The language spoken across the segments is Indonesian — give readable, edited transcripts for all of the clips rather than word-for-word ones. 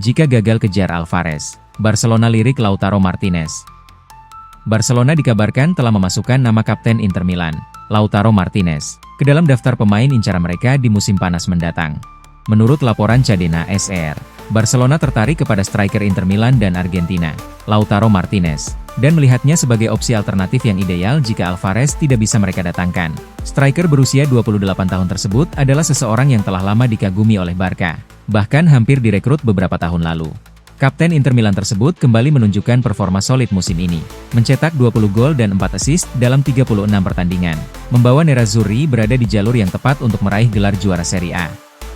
jika gagal kejar Alvarez. Barcelona lirik Lautaro Martinez. Barcelona dikabarkan telah memasukkan nama kapten Inter Milan, Lautaro Martinez, ke dalam daftar pemain incaran mereka di musim panas mendatang. Menurut laporan Cadena SR, Barcelona tertarik kepada striker Inter Milan dan Argentina, Lautaro Martinez, dan melihatnya sebagai opsi alternatif yang ideal jika Alvarez tidak bisa mereka datangkan. Striker berusia 28 tahun tersebut adalah seseorang yang telah lama dikagumi oleh Barca, bahkan hampir direkrut beberapa tahun lalu. Kapten Inter Milan tersebut kembali menunjukkan performa solid musim ini, mencetak 20 gol dan 4 assist dalam 36 pertandingan, membawa Nerazzurri berada di jalur yang tepat untuk meraih gelar juara Serie A.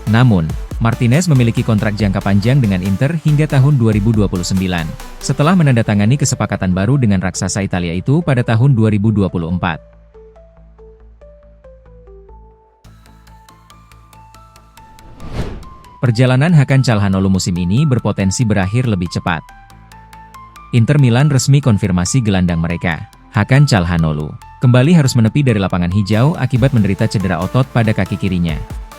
Namun, Martinez memiliki kontrak jangka panjang dengan Inter hingga tahun 2029, setelah menandatangani kesepakatan baru dengan raksasa Italia itu pada tahun 2024. Perjalanan Hakan Calhanoglu musim ini berpotensi berakhir lebih cepat. Inter Milan resmi konfirmasi gelandang mereka, Hakan Calhanoglu, kembali harus menepi dari lapangan hijau akibat menderita cedera otot pada kaki kirinya.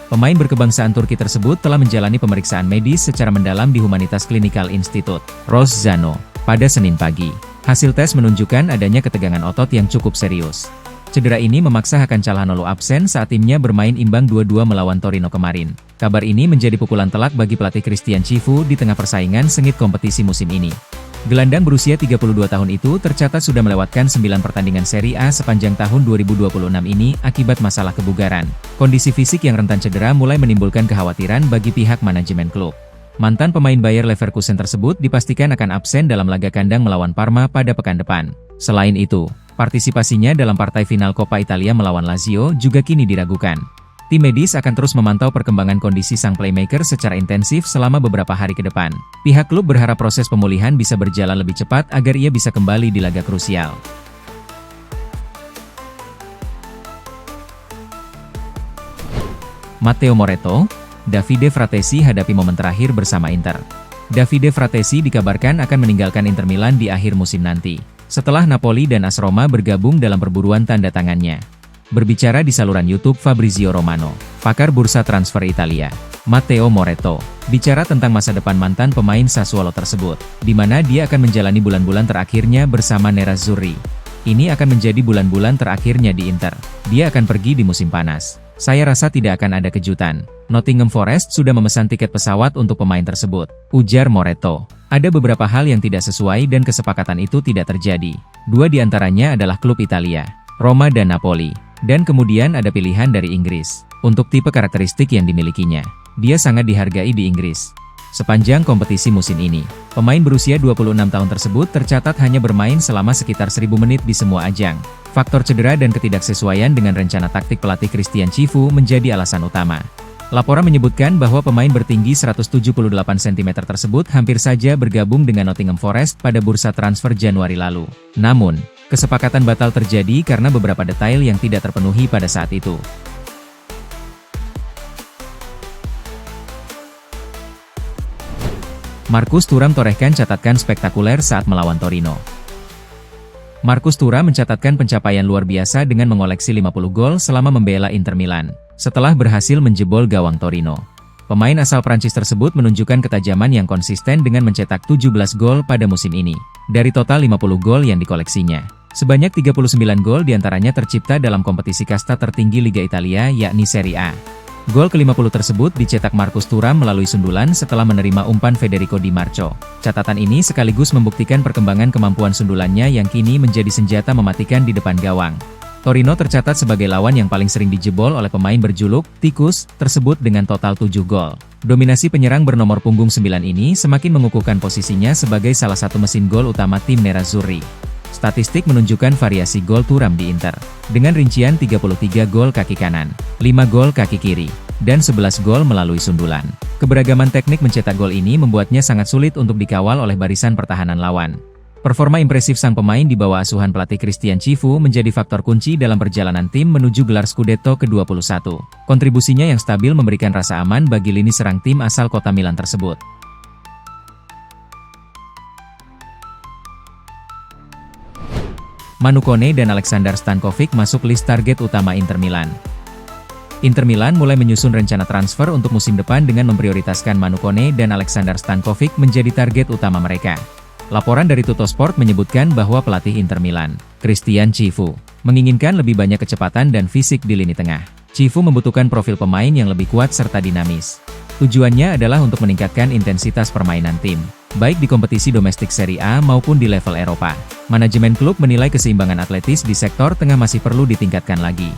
Pemain berkebangsaan Turki tersebut telah menjalani pemeriksaan medis secara mendalam di Humanitas Clinical Institute, Rozzano, pada Senin pagi. Hasil tes menunjukkan adanya ketegangan otot yang cukup serius. Cedera ini memaksa Hakan Calhanoglu absen saat timnya bermain imbang 2-2 melawan Torino kemarin. Kabar ini menjadi pukulan telak bagi pelatih Christian Chivu di tengah persaingan sengit kompetisi musim ini. Gelandang berusia 32 tahun itu tercatat sudah melewatkan 9 pertandingan Serie A sepanjang tahun 2026 ini akibat masalah kebugaran. Kondisi fisik yang rentan cedera mulai menimbulkan kekhawatiran bagi pihak manajemen klub. Mantan pemain Bayer Leverkusen tersebut dipastikan akan absen dalam laga kandang melawan Parma pada pekan depan. Selain itu, partisipasinya dalam partai final Coppa Italia melawan Lazio juga kini diragukan. Tim medis akan terus memantau perkembangan kondisi sang playmaker secara intensif selama beberapa hari ke depan. Pihak klub berharap proses pemulihan bisa berjalan lebih cepat agar ia bisa kembali di laga krusial. Matteo Moretto, Davide Fratesi hadapi momen terakhir bersama Inter. Davide Fratesi dikabarkan akan meninggalkan Inter Milan di akhir musim nanti, setelah Napoli dan AS Roma bergabung dalam perburuan tanda tangannya. Berbicara di saluran YouTube Fabrizio Romano, pakar bursa transfer Italia, Matteo Moretto, bicara tentang masa depan mantan pemain Sassuolo tersebut, di mana dia akan menjalani bulan-bulan terakhirnya bersama Nerazzurri. Ini akan menjadi bulan-bulan terakhirnya di Inter. Dia akan pergi di musim panas. Saya rasa tidak akan ada kejutan. Nottingham Forest sudah memesan tiket pesawat untuk pemain tersebut, ujar Moretto. Ada beberapa hal yang tidak sesuai dan kesepakatan itu tidak terjadi. Dua di antaranya adalah klub Italia, Roma dan Napoli. Dan kemudian ada pilihan dari Inggris. Untuk tipe karakteristik yang dimilikinya, dia sangat dihargai di Inggris. Sepanjang kompetisi musim ini, pemain berusia 26 tahun tersebut tercatat hanya bermain selama sekitar 1000 menit di semua ajang. Faktor cedera dan ketidaksesuaian dengan rencana taktik pelatih Christian Chivu menjadi alasan utama. Laporan menyebutkan bahwa pemain bertinggi 178 cm tersebut hampir saja bergabung dengan Nottingham Forest pada bursa transfer Januari lalu. Namun, kesepakatan batal terjadi karena beberapa detail yang tidak terpenuhi pada saat itu. Marcus Thuram torehkan catatan spektakuler saat melawan Torino. Marcus Thuram mencatatkan pencapaian luar biasa dengan mengoleksi 50 gol selama membela Inter Milan, setelah berhasil menjebol gawang Torino. Pemain asal Prancis tersebut menunjukkan ketajaman yang konsisten dengan mencetak 17 gol pada musim ini. Dari total 50 gol yang dikoleksinya, sebanyak 39 gol diantaranya tercipta dalam kompetisi kasta tertinggi Liga Italia yakni Serie A. Gol ke-50 tersebut dicetak Marcus Thuram melalui sundulan setelah menerima umpan Federico Di Marco. Catatan ini sekaligus membuktikan perkembangan kemampuan sundulannya yang kini menjadi senjata mematikan di depan gawang. Torino tercatat sebagai lawan yang paling sering dijebol oleh pemain berjuluk "Tikus" tersebut dengan total 7 gol. Dominasi penyerang bernomor punggung 9 ini semakin mengukuhkan posisinya sebagai salah satu mesin gol utama tim Nerazzurri. Statistik menunjukkan variasi gol Thuram di Inter, dengan rincian 33 gol kaki kanan, 5 gol kaki kiri, dan 11 gol melalui sundulan. Keberagaman teknik mencetak gol ini membuatnya sangat sulit untuk dikawal oleh barisan pertahanan lawan. Performa impresif sang pemain di bawah asuhan pelatih Christian Chivu menjadi faktor kunci dalam perjalanan tim menuju gelar Scudetto ke-21. Kontribusinya yang stabil memberikan rasa aman bagi lini serang tim asal kota Milan tersebut. Manu Kone dan Aleksandar Stankovic masuk list target utama Inter Milan. Inter Milan mulai menyusun rencana transfer untuk musim depan dengan memprioritaskan Manu Kone dan Aleksandar Stankovic menjadi target utama mereka. Laporan dari Tuttosport menyebutkan bahwa pelatih Inter Milan, Christian Cifu, menginginkan lebih banyak kecepatan dan fisik di lini tengah. Cifu membutuhkan profil pemain yang lebih kuat serta dinamis. Tujuannya adalah untuk meningkatkan intensitas permainan tim, baik di kompetisi domestik Serie A maupun di level Eropa. Manajemen klub menilai keseimbangan atletis di sektor tengah masih perlu ditingkatkan lagi.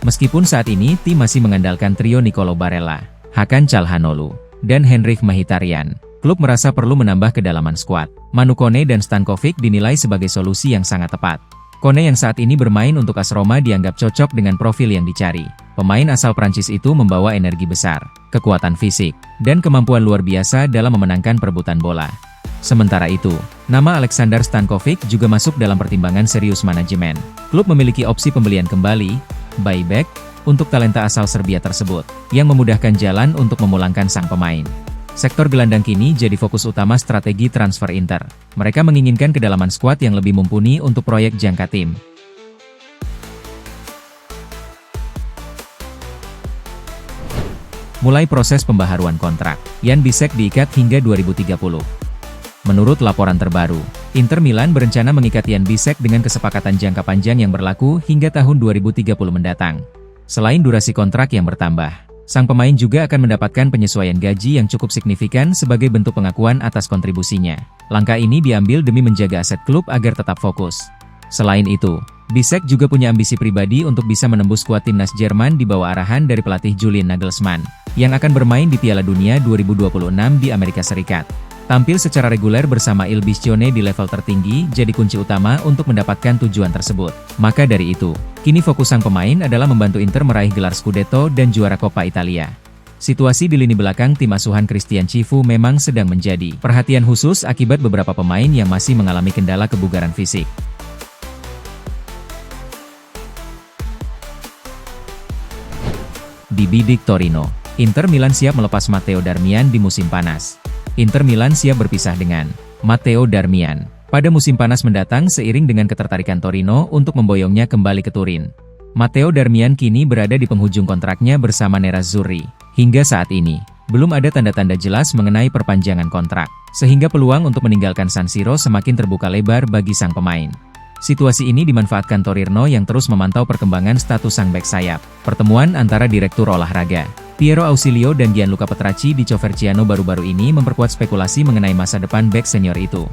Meskipun saat ini tim masih mengandalkan trio Nicolo Barella, Hakan Calhanoglu, dan Henrikh Mkhitaryan, klub merasa perlu menambah kedalaman skuad. Manu Kone dan Stankovic dinilai sebagai solusi yang sangat tepat. Kone yang saat ini bermain untuk AS Roma dianggap cocok dengan profil yang dicari. Pemain asal Prancis itu membawa energi besar, kekuatan fisik, dan kemampuan luar biasa dalam memenangkan perebutan bola. Sementara itu, nama Aleksandar Stankovic juga masuk dalam pertimbangan serius manajemen. Klub memiliki opsi pembelian kembali, buyback, untuk talenta asal Serbia tersebut, yang memudahkan jalan untuk memulangkan sang pemain. Sektor gelandang kini jadi fokus utama strategi transfer Inter. Mereka menginginkan kedalaman skuad yang lebih mumpuni untuk proyek jangka tim. Mulai proses pembaharuan kontrak, Jan Bisek diikat hingga 2030. Menurut laporan terbaru, Inter Milan berencana mengikat Jan Bisek dengan kesepakatan jangka panjang yang berlaku hingga tahun 2030 mendatang. Selain durasi kontrak yang bertambah, sang pemain juga akan mendapatkan penyesuaian gaji yang cukup signifikan sebagai bentuk pengakuan atas kontribusinya. Langkah ini diambil demi menjaga aset klub agar tetap fokus. Selain itu, Bisek juga punya ambisi pribadi untuk bisa menembus skuad timnas Jerman di bawah arahan dari pelatih Julian Nagelsmann, yang akan bermain di Piala Dunia 2026 di Amerika Serikat. Tampil secara reguler bersama Il Biscione di level tertinggi jadi kunci utama untuk mendapatkan tujuan tersebut. Maka dari itu, kini fokus sang pemain adalah membantu Inter meraih gelar Scudetto dan juara Coppa Italia. Situasi di lini belakang tim asuhan Christian Cifu memang sedang menjadi perhatian khusus akibat beberapa pemain yang masih mengalami kendala kebugaran fisik. Dibidik Torino, Inter Milan siap melepas Matteo Darmian di musim panas. Inter Milan siap berpisah dengan Matteo Darmian pada musim panas mendatang seiring dengan ketertarikan Torino untuk memboyongnya kembali ke Turin. Matteo Darmian kini berada di penghujung kontraknya bersama Nerazzurri. Hingga saat ini, belum ada tanda-tanda jelas mengenai perpanjangan kontrak, sehingga peluang untuk meninggalkan San Siro semakin terbuka lebar bagi sang pemain. Situasi ini dimanfaatkan Torino yang terus memantau perkembangan status sang bek sayap. Pertemuan antara Direktur Olahraga Piero Ausilio dan Gianluca Petracchi di Coverciano baru-baru ini memperkuat spekulasi mengenai masa depan bek senior itu.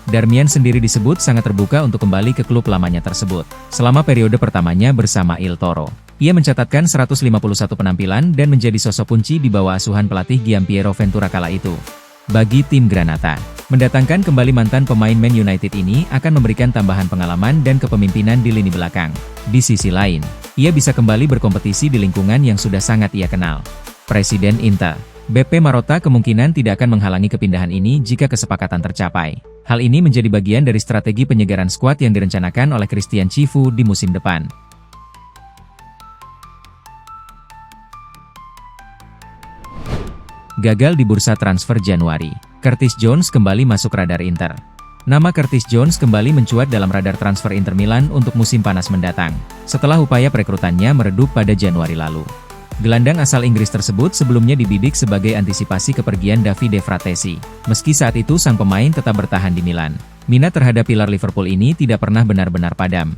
Darmian sendiri disebut sangat terbuka untuk kembali ke klub lamanya tersebut, selama periode pertamanya bersama Il Toro. Ia mencatatkan 151 penampilan dan menjadi sosok kunci di bawah asuhan pelatih Gianpiero Ventura kala itu. Bagi tim Granata, mendatangkan kembali mantan pemain Man United ini akan memberikan tambahan pengalaman dan kepemimpinan di lini belakang. Di sisi lain, ia bisa kembali berkompetisi di lingkungan yang sudah sangat ia kenal. Presiden Inter, Beppe Marotta kemungkinan tidak akan menghalangi kepindahan ini jika kesepakatan tercapai. Hal ini menjadi bagian dari strategi penyegaran skuad yang direncanakan oleh Christian Cifu di musim depan. Gagal di bursa transfer Januari, Curtis Jones kembali masuk radar Inter. Nama Curtis Jones kembali mencuat dalam radar transfer Inter Milan untuk musim panas mendatang, setelah upaya perekrutannya meredup pada Januari lalu. Gelandang asal Inggris tersebut sebelumnya dibidik sebagai antisipasi kepergian Davide Fratesi. Meski saat itu sang pemain tetap bertahan di Milan, minat terhadap pilar Liverpool ini tidak pernah benar-benar padam.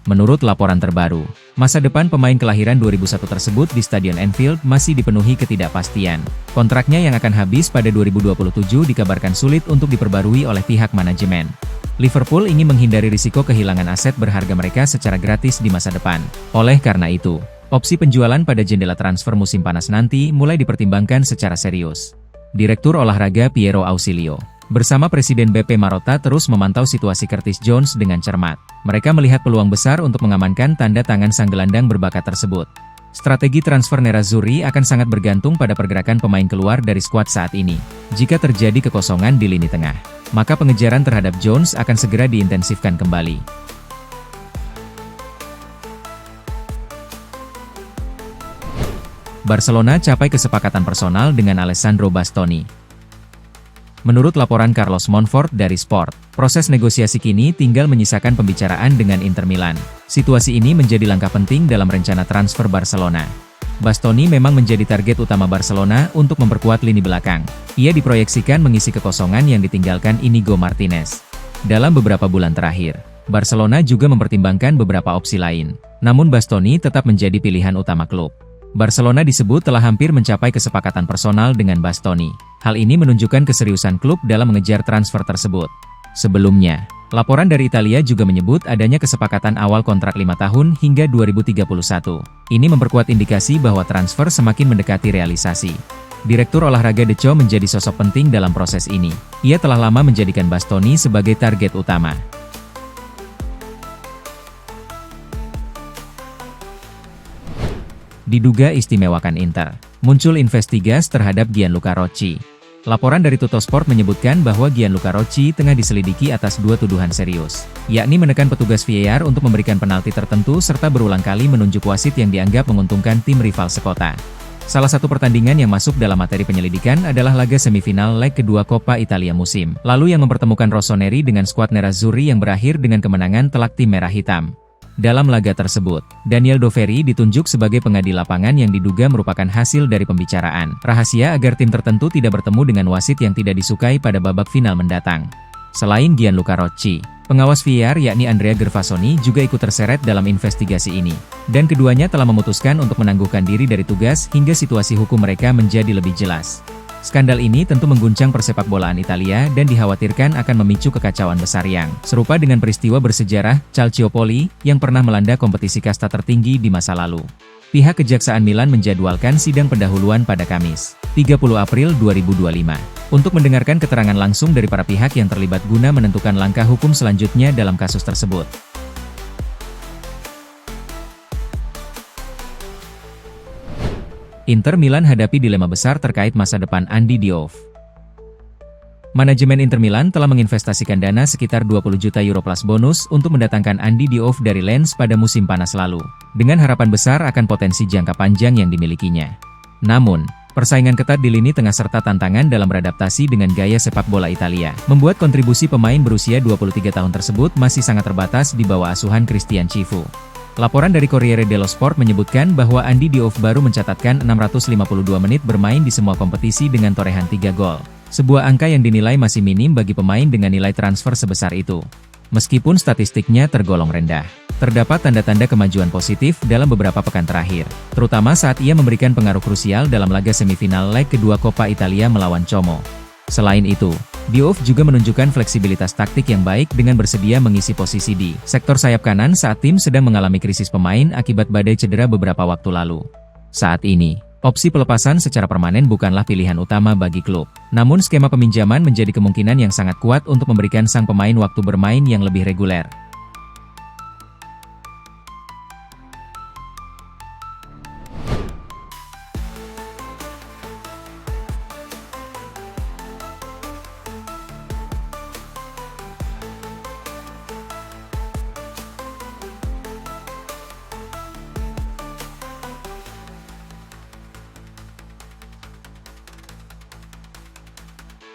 Menurut laporan terbaru, masa depan pemain kelahiran 2001 tersebut di Stadion Anfield masih dipenuhi ketidakpastian. Kontraknya yang akan habis pada 2027 dikabarkan sulit untuk diperbarui oleh pihak manajemen. Liverpool ingin menghindari risiko kehilangan aset berharga mereka secara gratis di masa depan. Oleh karena itu, opsi penjualan pada jendela transfer musim panas nanti mulai dipertimbangkan secara serius. Direktur Olahraga Piero Ausilio bersama Presiden Beppe Marotta terus memantau situasi Curtis Jones dengan cermat. Mereka melihat peluang besar untuk mengamankan tanda tangan sang gelandang berbakat tersebut. Strategi transfer Nerazzurri akan sangat bergantung pada pergerakan pemain keluar dari skuad saat ini. Jika terjadi kekosongan di lini tengah, maka pengejaran terhadap Jones akan segera diintensifkan kembali. Barcelona capai kesepakatan personal dengan Alessandro Bastoni. Menurut laporan Carlos Monfort dari Sport, proses negosiasi kini tinggal menyisakan pembicaraan dengan Inter Milan. Situasi ini menjadi langkah penting dalam rencana transfer Barcelona. Bastoni memang menjadi target utama Barcelona untuk memperkuat lini belakang. Ia diproyeksikan mengisi kekosongan yang ditinggalkan Inigo Martinez. Dalam beberapa bulan terakhir, Barcelona juga mempertimbangkan beberapa opsi lain. Namun Bastoni tetap menjadi pilihan utama klub. Barcelona disebut telah hampir mencapai kesepakatan personal dengan Bastoni. Hal ini menunjukkan keseriusan klub dalam mengejar transfer tersebut. Sebelumnya, laporan dari Italia juga menyebut adanya kesepakatan awal kontrak 5 tahun hingga 2031. Ini memperkuat indikasi bahwa transfer semakin mendekati realisasi. Direktur olahraga Deco menjadi sosok penting dalam proses ini. Ia telah lama menjadikan Bastoni sebagai target utama. Diduga istimewakan Inter. Muncul investigas terhadap Gianluca Rocci. Laporan dari Tuttosport menyebutkan bahwa Gianluca Rocci tengah diselidiki atas 2 tuduhan serius, yakni menekan petugas VAR untuk memberikan penalti tertentu serta berulang kali menunjuk wasit yang dianggap menguntungkan tim rival sekota. Salah satu pertandingan yang masuk dalam materi penyelidikan adalah laga semifinal leg kedua Coppa Italia musim lalu yang mempertemukan Rossoneri dengan skuad Nerazzurri yang berakhir dengan kemenangan telak tim merah hitam. Dalam laga tersebut, Daniel Doveri ditunjuk sebagai pengadil lapangan yang diduga merupakan hasil dari pembicaraan rahasia agar tim tertentu tidak bertemu dengan wasit yang tidak disukai pada babak final mendatang. Selain Gianluca Rocci, pengawas VAR yakni Andrea Gervasoni juga ikut terseret dalam investigasi ini, dan keduanya telah memutuskan untuk menangguhkan diri dari tugas hingga situasi hukum mereka menjadi lebih jelas. Skandal ini tentu mengguncang persepakbolaan Italia dan dikhawatirkan akan memicu kekacauan besar yang serupa dengan peristiwa bersejarah Calciopoli yang pernah melanda kompetisi kasta tertinggi di masa lalu. Pihak Kejaksaan Milan menjadwalkan sidang pendahuluan pada Kamis, 30 April 2025, untuk mendengarkan keterangan langsung dari para pihak yang terlibat guna menentukan langkah hukum selanjutnya dalam kasus tersebut. Inter Milan hadapi dilema besar terkait masa depan Andy Diouf. Manajemen Inter Milan telah menginvestasikan dana sekitar 20 juta euro plus bonus untuk mendatangkan Andy Diouf dari Lens pada musim panas lalu, dengan harapan besar akan potensi jangka panjang yang dimilikinya. Namun, persaingan ketat di lini tengah serta tantangan dalam beradaptasi dengan gaya sepak bola Italia, membuat kontribusi pemain berusia 23 tahun tersebut masih sangat terbatas di bawah asuhan Christian Chivu. Laporan dari Corriere dello Sport menyebutkan bahwa Andy Diouf baru mencatatkan 652 menit bermain di semua kompetisi dengan torehan 3 gol. Sebuah angka yang dinilai masih minim bagi pemain dengan nilai transfer sebesar itu. Meskipun statistiknya tergolong rendah, terdapat tanda-tanda kemajuan positif dalam beberapa pekan terakhir, terutama saat ia memberikan pengaruh krusial dalam laga semifinal leg kedua Coppa Italia melawan Como. Selain itu, Diouf juga menunjukkan fleksibilitas taktik yang baik dengan bersedia mengisi posisi di sektor sayap kanan saat tim sedang mengalami krisis pemain akibat badai cedera beberapa waktu lalu. Saat ini, opsi pelepasan secara permanen bukanlah pilihan utama bagi klub. Namun skema peminjaman menjadi kemungkinan yang sangat kuat untuk memberikan sang pemain waktu bermain yang lebih reguler.